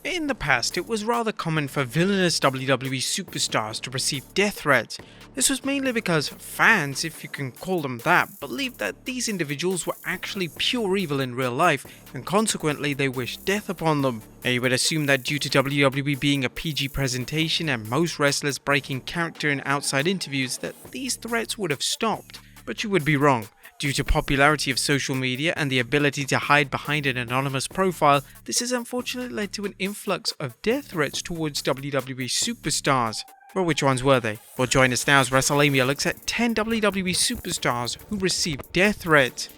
In the past, it was rather common for villainous WWE superstars to receive death threats. This was mainly because fans, if you can call them that, believed that these individuals were actually pure evil in real life, and consequently they wished death upon them. Now you would assume that due to WWE being a PG presentation and most wrestlers breaking character in outside interviews, that these threats would have stopped. But you would be wrong. Due to popularity of social media and the ability to hide behind an anonymous profile, this has unfortunately led to an influx of death threats towards WWE superstars. Well, which ones were they? Well, join us now as Wrestlelamia looks at 10 WWE superstars who received death threats.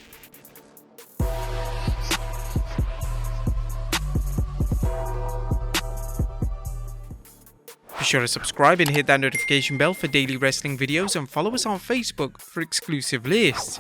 Be sure to subscribe and hit that notification bell for daily wrestling videos, and follow us on Facebook for exclusive lists.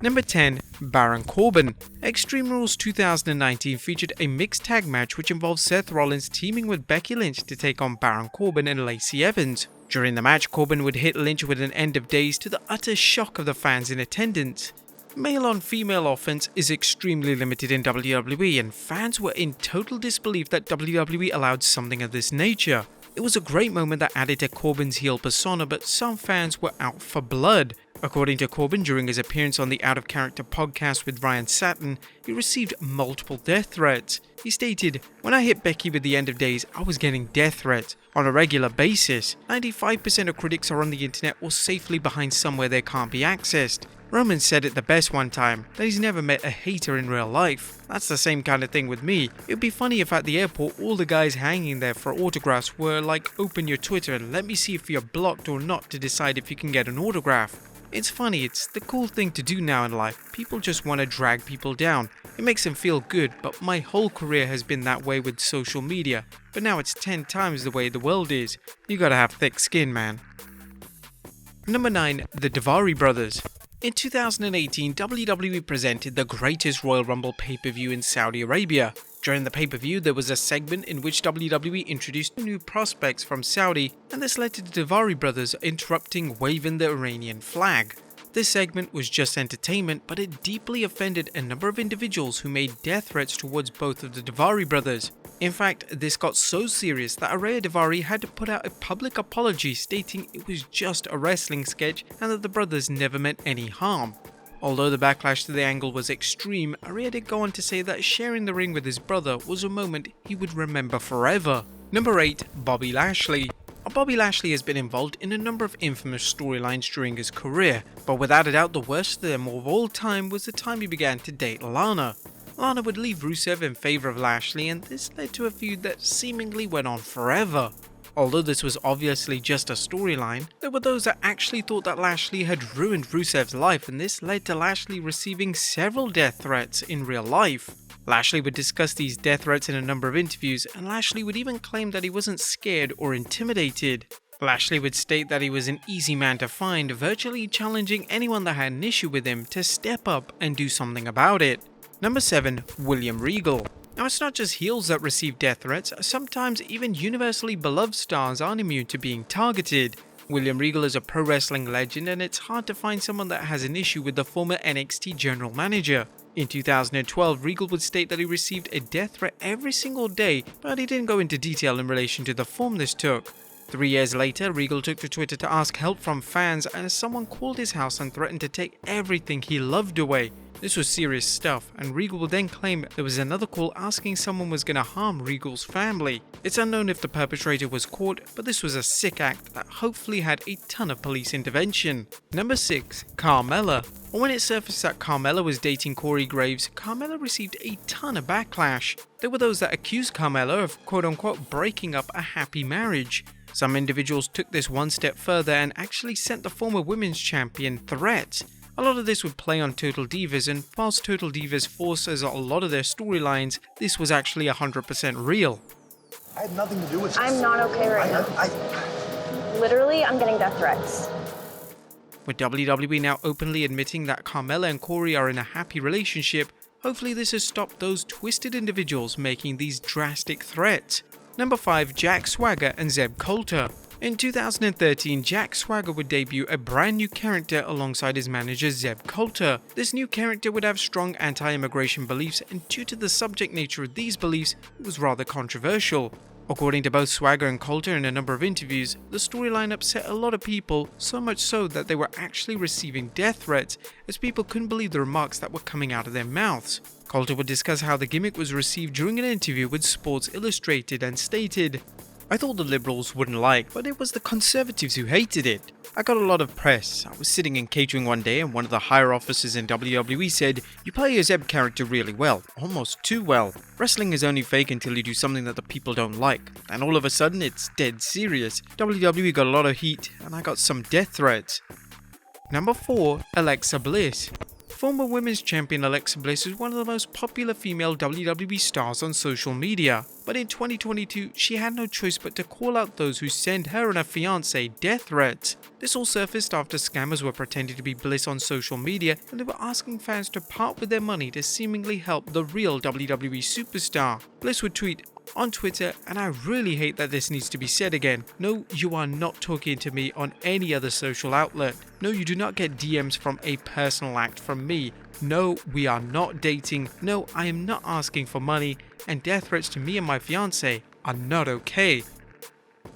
Number 10. Baron Corbin. Extreme Rules 2019 featured a mixed tag match which involved Seth Rollins teaming with Becky Lynch to take on Baron Corbin and Lacey Evans. During the match, Corbin would hit Lynch with an end of days to the utter shock of the fans in attendance. Male on female offense is extremely limited in WWE, and fans were in total disbelief that WWE allowed something of this nature. It was a great moment that added to Corbin's heel persona, but some fans were out for blood. According to Corbin, during his appearance on the Out of Character podcast with Ryan Satin, he received multiple death threats. He stated, "When I hit Becky with the end of days, I was getting death threats on a regular basis. 95% of critics are on the internet or safely behind somewhere they can't be accessed. Roman said it the best one time, that he's never met a hater in real life. That's the same kind of thing with me. It'd be funny if at the airport all the guys hanging there for autographs were like, open your Twitter and let me see if you're blocked or not to decide if you can get an autograph. It's funny, it's the cool thing to do now in life. People just want to drag people down. It makes them feel good, but my whole career has been that way with social media. But now it's 10 times the way the world is. You gotta have thick skin, man." Number 9. The Davari Brothers. In 2018, WWE presented the greatest Royal Rumble pay-per-view in Saudi Arabia. During the pay-per-view, there was a segment in which WWE introduced new prospects from Saudi, and this led to the Davari Brothers interrupting waving the Iranian flag. This segment was just entertainment, but it deeply offended a number of individuals who made death threats towards both of the Davari brothers. In fact, this got so serious that Araya Davari had to put out a public apology stating it was just a wrestling sketch and that the brothers never meant any harm. Although the backlash to the angle was extreme, Araya did go on to say that sharing the ring with his brother was a moment he would remember forever. Number 8. Bobby Lashley. Bobby Lashley has been involved in a number of infamous storylines during his career, but without a doubt the worst of them of all time was the time he began to date Lana. Lana would leave Rusev in favour of Lashley, and this led to a feud that seemingly went on forever. Although this was obviously just a storyline, there were those that actually thought that Lashley had ruined Rusev's life, and this led to Lashley receiving several death threats in real life. Lashley would discuss these death threats in a number of interviews, and Lashley would even claim that he wasn't scared or intimidated. Lashley would state that he was an easy man to find, virtually challenging anyone that had an issue with him to step up and do something about it. Number 7. William Regal. Now, it's not just heels that receive death threats, sometimes even universally beloved stars aren't immune to being targeted. William Regal is a pro wrestling legend, and it's hard to find someone that has an issue with the former NXT general manager. In 2012, Regal would state that he received a death threat every single day, but he didn't go into detail in relation to the form this took. 3 years later, Regal took to Twitter to ask help from fans, and someone called his house and threatened to take everything he loved away. This was serious stuff, and Regal would then claim there was another call asking someone was going to harm Regal's family. It's unknown if the perpetrator was caught, but this was a sick act that hopefully had a ton of police intervention. Number 6. Carmella. When it surfaced that Carmella was dating Corey Graves, Carmella received a ton of backlash. There were those that accused Carmella of quote-unquote breaking up a happy marriage. Some individuals took this one step further and actually sent the former women's champion threats. A lot of this would play on Total Divas, and whilst Total Divas forces a lot of their storylines, this was actually 100% real. I had nothing to do with this. I'm not okay right now. Literally, I'm getting death threats. With WWE now openly admitting that Carmella and Corey are in a happy relationship, hopefully this has stopped those twisted individuals making these drastic threats. Number 5. Jack Swagger and Zeb Colter. In 2013, Jack Swagger would debut a brand new character alongside his manager Zeb Colter. This new character would have strong anti-immigration beliefs, and due to the subject nature of these beliefs, it was rather controversial. According to both Swagger and Colter in a number of interviews, the storyline upset a lot of people, so much so that they were actually receiving death threats, as people couldn't believe the remarks that were coming out of their mouths. Colter would discuss how the gimmick was received during an interview with Sports Illustrated and stated, "I thought the liberals wouldn't like, but it was the conservatives who hated it. I got a lot of press. I was sitting in catering one day and one of the higher officers in WWE said, 'You play your Zeb character really well, almost too well. Wrestling is only fake until you do something that the people don't like. And all of a sudden it's dead serious. WWE got a lot of heat and I got some death threats.'" Number 4. Alexa Bliss. Former women's champion Alexa Bliss is one of the most popular female WWE stars on social media, but in 2022 she had no choice but to call out those who send her and her fiancé death threats. This all surfaced after scammers were pretending to be Bliss on social media, and they were asking fans to part with their money to seemingly help the real WWE superstar. Bliss would tweet on Twitter, "And I really hate that this needs to be said again. No, you are not talking to me on any other social outlet. No, you do not get DMs from a personal act from me. No, we are not dating. No, I am not asking for money. And death threats to me and my fiancé are not okay."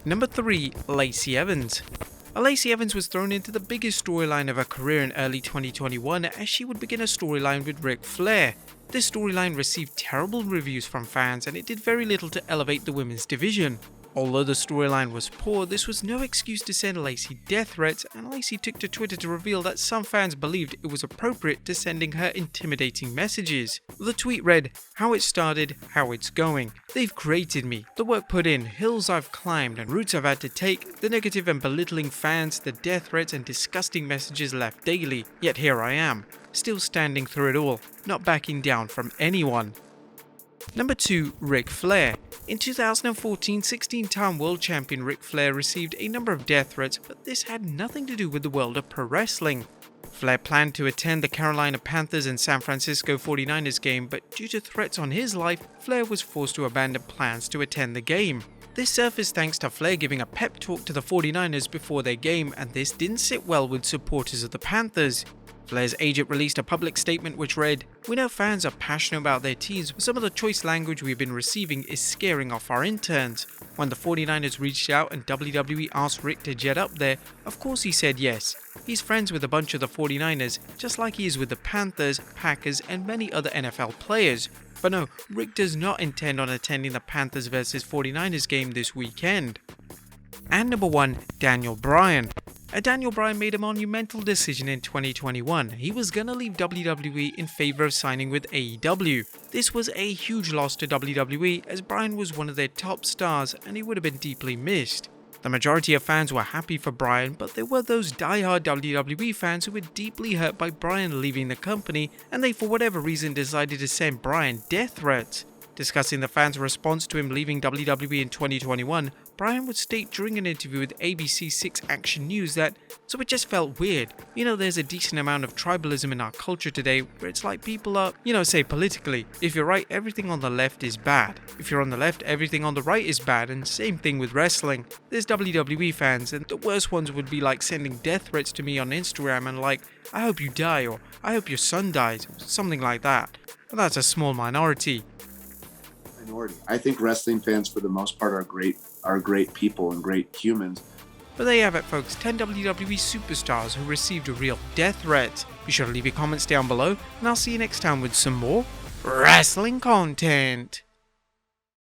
Number 3. Lacey Evans. Lacey Evans was thrown into the biggest storyline of her career in early 2021 as she would begin a storyline with Ric Flair. This storyline received terrible reviews from fans and it did very little to elevate the women's division. Although the storyline was poor, this was no excuse to send Lacey death threats, and Lacey took to Twitter to reveal that some fans believed it was appropriate to sending her intimidating messages. The tweet read, "How it started, how it's going. They've created me. The work put in, hills I've climbed and routes I've had to take, the negative and belittling fans, the death threats and disgusting messages left daily. Yet here I am, still standing through it all, not backing down from anyone." Number 2. Ric Flair. In 2014, 16-time world champion Ric Flair received a number of death threats, but this had nothing to do with the world of pro wrestling. Flair planned to attend the Carolina Panthers and San Francisco 49ers game, but due to threats on his life, Flair was forced to abandon plans to attend the game. This surfaced thanks to Flair giving a pep talk to the 49ers before their game, and this didn't sit well with supporters of the Panthers. Flair's agent released a public statement which read, "We know fans are passionate about their teams, but some of the choice language we've been receiving is scaring off our interns. When the 49ers reached out and WWE asked Rick to jet up there, of course he said yes. He's friends with a bunch of the 49ers, just like he is with the Panthers, Packers, and many other NFL players. But no, Rick does not intend on attending the Panthers vs 49ers game this weekend." And number 1, Daniel Bryan. Daniel Bryan made a monumental decision in 2021. He was gonna leave WWE in favor of signing with AEW. This was a huge loss to WWE as Bryan was one of their top stars and he would have been deeply missed. The majority of fans were happy for Bryan, but there were those die-hard WWE fans who were deeply hurt by Bryan leaving the company, and they for whatever reason decided to send Bryan death threats. Discussing the fans' response to him leaving WWE in 2021, Bryan would state during an interview with ABC 6 Action News that, "So it just felt weird. There's a decent amount of tribalism in our culture today where it's like people are, say politically, if you're right, everything on the left is bad. If you're on the left, everything on the right is bad, and same thing with wrestling. There's WWE fans, and the worst ones would be like sending death threats to me on Instagram and like, 'I hope you die,' or 'I hope your son dies,' or something like that. But that's a small minority." I think wrestling fans for the most part are great people and great humans. But there you have it folks, 10 WWE superstars who received a real death threat. Be sure to leave your comments down below, and I'll see you next time with some more wrestling content.